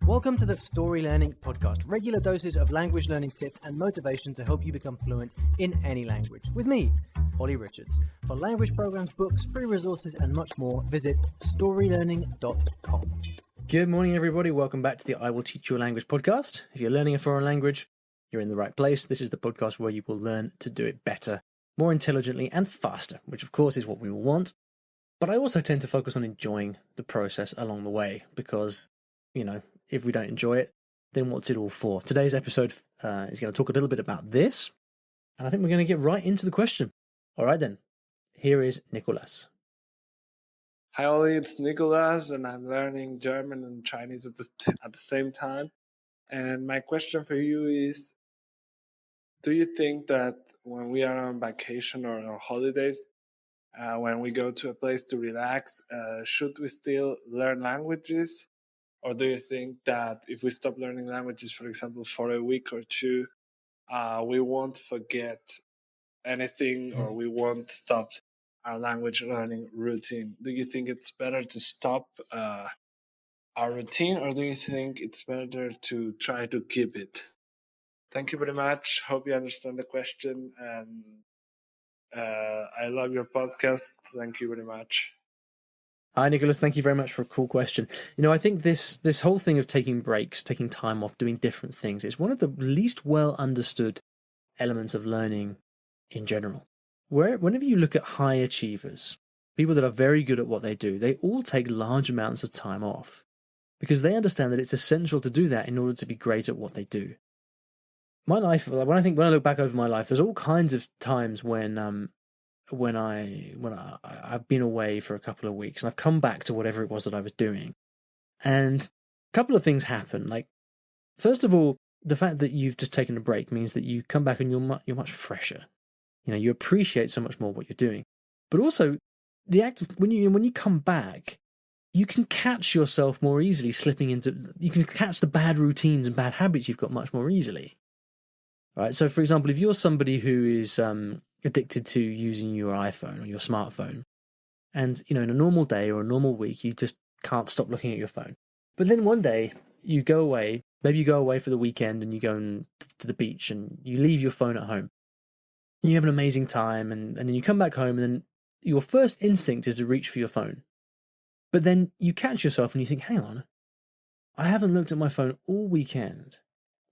Welcome to the Story Learning Podcast, regular doses of language learning tips and motivation to help you become fluent in any language. With me, Olly Richards. For language programs, books, free resources, and much more, visit StoryLearning.com. Good morning, everybody. Welcome back to the I Will Teach You a Language podcast. If you're learning a foreign language, you're in the right place. This is the podcast where you will learn to do it better, more intelligently, and faster, which of course is what we all want. But I also tend to focus on enjoying the process along the way because, if we don't enjoy it, then what's it all for? Today's episode is going to talk a little bit about this, and I think we're going to get right into the question. All right, then. Here is Nicholas. Hi, Ollie. It's Nicholas, and I'm learning German and Chinese at the same time. And my question for you is, do you think that when we are on vacation or on holidays, when we go to a place to relax, should we still learn languages? Or do you think that if we stop learning languages, for example, for a week or two, we won't forget anything or we won't stop our language learning routine? Do you think it's better to stop our routine, or do you think it's better to try to keep it? Thank you very much. Hope you understand the question, and I love your podcast. Thank you very much. Hi, Nicholas. Thank you very much for a cool question. I think this whole thing of taking breaks, taking time off, doing different things, is one of the least well understood elements of learning in general. Whenever you look at high achievers, people that are very good at what they do, they all take large amounts of time off because they understand that it's essential to do that in order to be great at what they do. My life, when I look back over my life, there's all kinds of times when I've been away for a couple of weeks and I've come back to whatever it was that I was doing, and a couple of things happen. Like, first of all, the fact that you've just taken a break means that you come back and you're much fresher. You appreciate so much more what you're doing. But also, the act of when you come back, you can catch yourself more easily slipping into. You can catch the bad routines and bad habits you've got much more easily. All right. So, for example, if you're somebody who is addicted to using your iPhone or your smartphone, and in a normal day or a normal week you just can't stop looking at your phone, but then one day you go away, maybe you go away for the weekend and you go to the beach and you leave your phone at home and you have an amazing time, and then you come back home and then your first instinct is to reach for your phone, but then you catch yourself and you think, hang on, I haven't looked at my phone all weekend,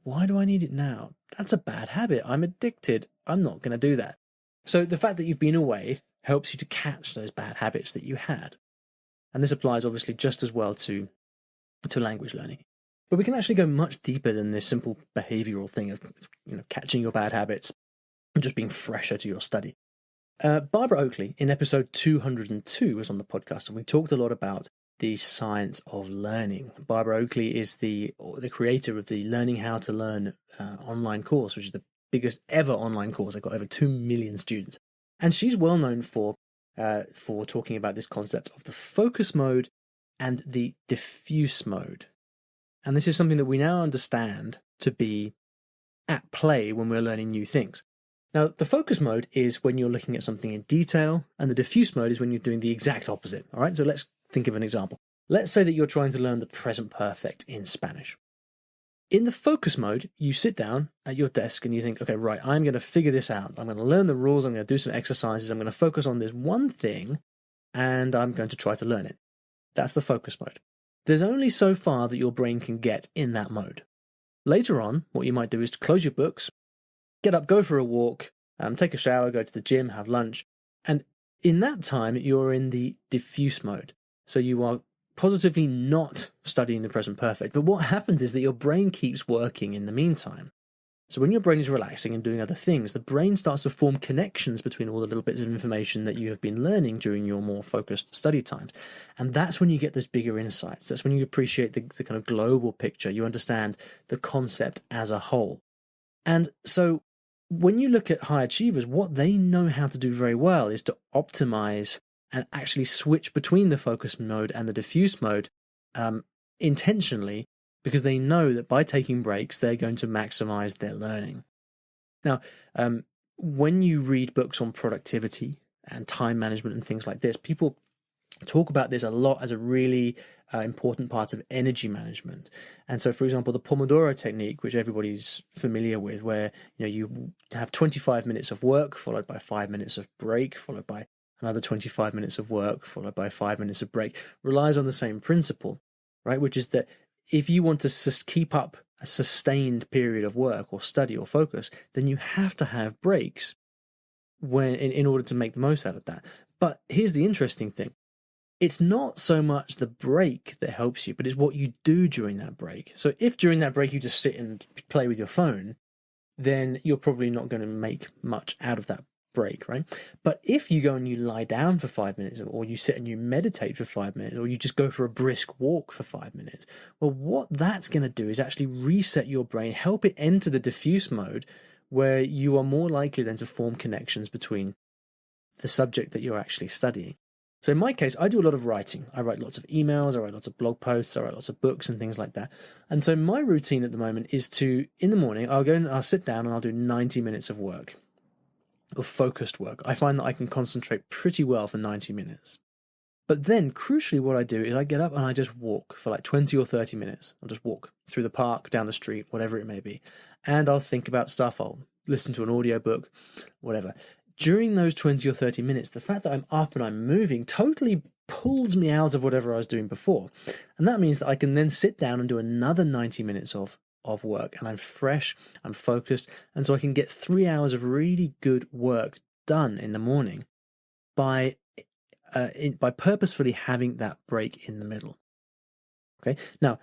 why do I need it now? That's a bad habit. I'm addicted. I'm not going to do that. So the fact that you've been away helps you to catch those bad habits that you had. And this applies obviously just as well to language learning. But we can actually go much deeper than this simple behavioral thing of catching your bad habits and just being fresher to your study. Barbara Oakley in episode 202 was on the podcast, and we talked a lot about the science of learning. Barbara Oakley is the creator of the Learning How to Learn online course, which is the biggest ever online course. They've got over 2 million students. And she's well known for talking about this concept of the focus mode and the diffuse mode. And this is something that we now understand to be at play when we're learning new things. Now, the focus mode is when you're looking at something in detail, and the diffuse mode is when you're doing the exact opposite. All right, so let's think of an example. Let's say that you're trying to learn the present perfect in Spanish. In the focus mode, you sit down at your desk and you think, okay, right, I'm going to figure this out. I'm going to learn the rules. I'm going to do some exercises. I'm going to focus on this one thing, and I'm going to try to learn it. That's the focus mode. There's only so far that your brain can get in that mode. Later on, what you might do is to close your books, get up, go for a walk, take a shower, go to the gym, have lunch. And in that time, you're in the diffuse mode. So you are positively not studying the present perfect. But what happens is that your brain keeps working in the meantime. So when your brain is relaxing and doing other things, the brain starts to form connections between all the little bits of information that you have been learning during your more focused study times. And that's when you get those bigger insights. That's when you appreciate the kind of global picture. You understand the concept as a whole. And so when you look at high achievers, what they know how to do very well is to optimize and actually switch between the focus mode and the diffuse mode intentionally, because they know that by taking breaks, they're going to maximize their learning. Now, when you read books on productivity and time management and things like this, people talk about this a lot as a really important part of energy management. And so, for example, the Pomodoro technique, which everybody's familiar with, where you have 25 minutes of work followed by 5 minutes of break, followed by another 25 minutes of work, followed by 5 minutes of break, relies on the same principle, right? Which is that if you want to keep up a sustained period of work or study or focus, then you have to have breaks in order to make the most out of that. But here's the interesting thing. It's not so much the break that helps you, but it's what you do during that break. So if during that break you just sit and play with your phone, then you're probably not going to make much out of that break, right? But if you go and you lie down for 5 minutes, or you sit and you meditate for 5 minutes, or you just go for a brisk walk for 5 minutes, well, what that's going to do is actually reset your brain, help it enter the diffuse mode, where you are more likely then to form connections between the subject that you're actually studying. So in my case, I do a lot of writing. I write lots of emails, I write lots of blog posts, I write lots of books and things like that. And so my routine at the moment is in the morning, I'll sit down and I'll do 90 minutes of work, of focused work. I find that I can concentrate pretty well for 90 minutes. But then, crucially, what I do is I get up and I just walk for like 20 or 30 minutes. I'll just walk through the park, down the street, whatever it may be. And I'll think about stuff. I'll listen to an audiobook, whatever. During those 20 or 30 minutes, the fact that I'm up and I'm moving totally pulls me out of whatever I was doing before. And that means that I can then sit down and do another 90 minutes of work, and I'm fresh, I'm focused, and so I can get 3 hours of really good work done in the morning by purposefully having that break in the middle. Okay, now,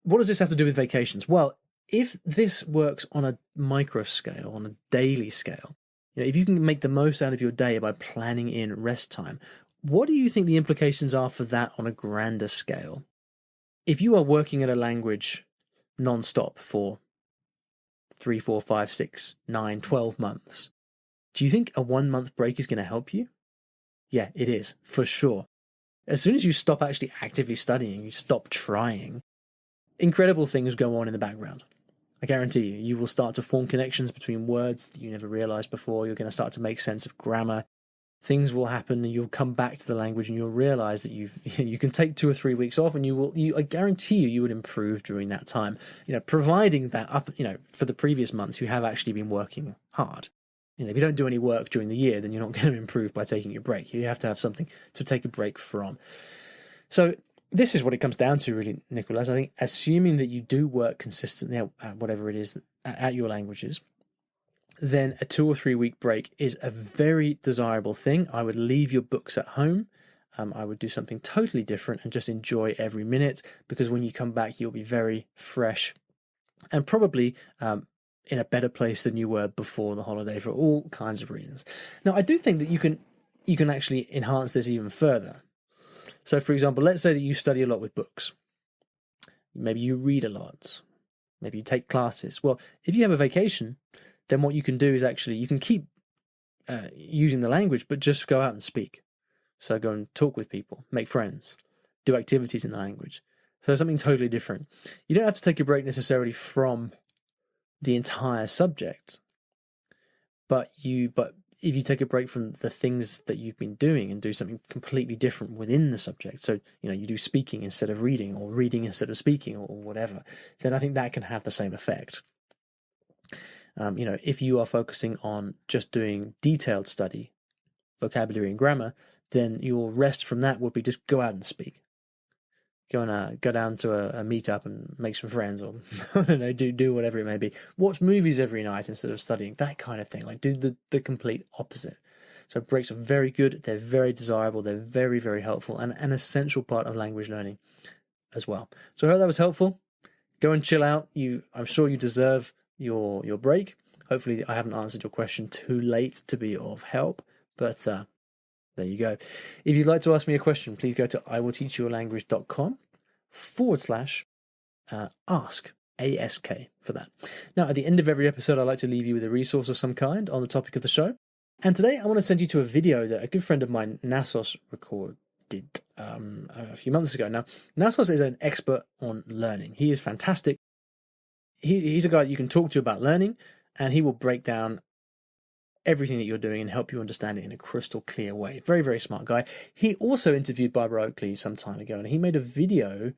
what does this have to do with vacations? Well, if this works on a micro scale, on a daily scale, if you can make the most out of your day by planning in rest time, what do you think the implications are for that on a grander scale? If you are working at a language non-stop for 3, 4, 5, 6, 9, 12 months, do you think a 1 month break is going to help you? Yeah, it is, for sure. As soon as you stop actually actively studying, you stop trying, incredible things go on in the background. I guarantee you, you will start to form connections between words that you never realized before. You're going to start to make sense of grammar. Things will happen, and you'll come back to the language, and you'll realize that you can take 2 or 3 weeks off, and I guarantee you would improve during that time. Providing that for the previous months, you have actually been working hard. If you don't do any work during the year, then you're not going to improve by taking a break. You have to have something to take a break from. So this is what it comes down to, really, Nicholas. I think assuming that you do work consistently at whatever it is at your languages, then a 2 or 3 week break is a very desirable thing. I would leave your books at home. I would do something totally different and just enjoy every minute, because when you come back, you'll be very fresh and probably in a better place than you were before the holiday, for all kinds of reasons. Now, I do think that you can actually enhance this even further. So, for example, let's say that you study a lot with books. Maybe you read a lot. Maybe you take classes. Well, if you have a vacation, then what you can do is actually, you can keep using the language, but just go out and speak. So go and talk with people, make friends, do activities in the language. So something totally different. You don't have to take a break necessarily from the entire subject, but if you take a break from the things that you've been doing and do something completely different within the subject, so you do speaking instead of reading, or reading instead of speaking, or whatever, then I think that can have the same effect. If you are focusing on just doing detailed study, vocabulary and grammar, then your rest from that would be just go out and speak. Go down to a meetup and make some friends, or I don't know, do whatever it may be. Watch movies every night instead of studying, that kind of thing. Like, do the complete opposite. So breaks are very good. They're very desirable. They're very, very helpful, and an essential part of language learning as well. So I hope that was helpful. Go and chill out. I'm sure you deserve your break. Hopefully I haven't answered your question too late to be of help, but there you go. If you'd like to ask me a question, please go to iwillteachyoualanguage.com/ask, ASK for that. Now, at the end of every episode, I like to leave you with a resource of some kind on the topic of the show. And today I want to send you to a video that a good friend of mine, Nassos, recorded a few months ago. Now, Nassos is an expert on learning. He is fantastic. He's a guy that you can talk to about learning, and he will break down everything that you're doing and help you understand it in a crystal clear way. Very, very smart guy. He also interviewed Barbara Oakley some time ago, and he made a video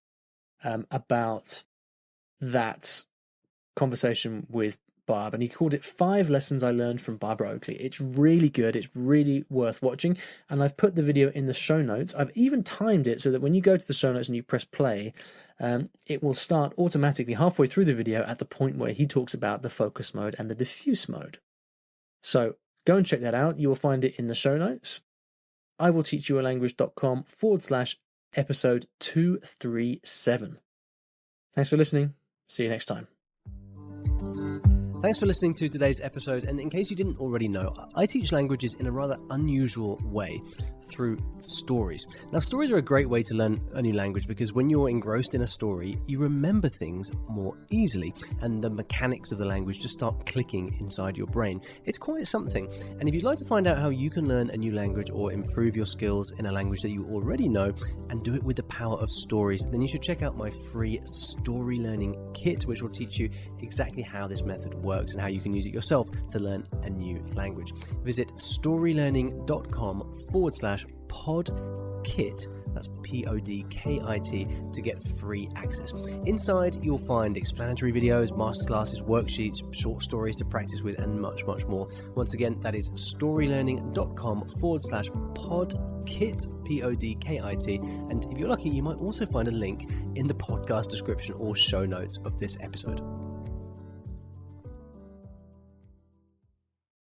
about that conversation with Barb, and he called it 5 Lessons I Learned from Barbara Oakley. It's really good. It's really worth watching, and I've put the video in the show notes. I've even timed it so that when you go to the show notes and you press play, it will start automatically halfway through the video at the point where he talks about the focus mode and the diffuse mode. So go and check that out. You will find it in the show notes. iwillteachyoualanguage.com/episode 237. Thanks for listening. See you next time. Thanks for listening to today's episode, and in case you didn't already know, I teach languages in a rather unusual way through stories. Now, stories are a great way to learn a new language because when you're engrossed in a story, you remember things more easily, and the mechanics of the language just start clicking inside your brain. It's quite something, and if you'd like to find out how you can learn a new language or improve your skills in a language that you already know and do it with the power of stories, then you should check out my free Story Learning Kit, which will teach you exactly how this method works and how you can use it yourself to learn a new language. Visit storylearning.com/podkit, that's PODKIT, to get free access. Inside, you'll find explanatory videos, masterclasses, worksheets, short stories to practice with, and much, much more. Once again, that is storylearning.com/podkit, PODKIT. And if you're lucky, you might also find a link in the podcast description or show notes of this episode.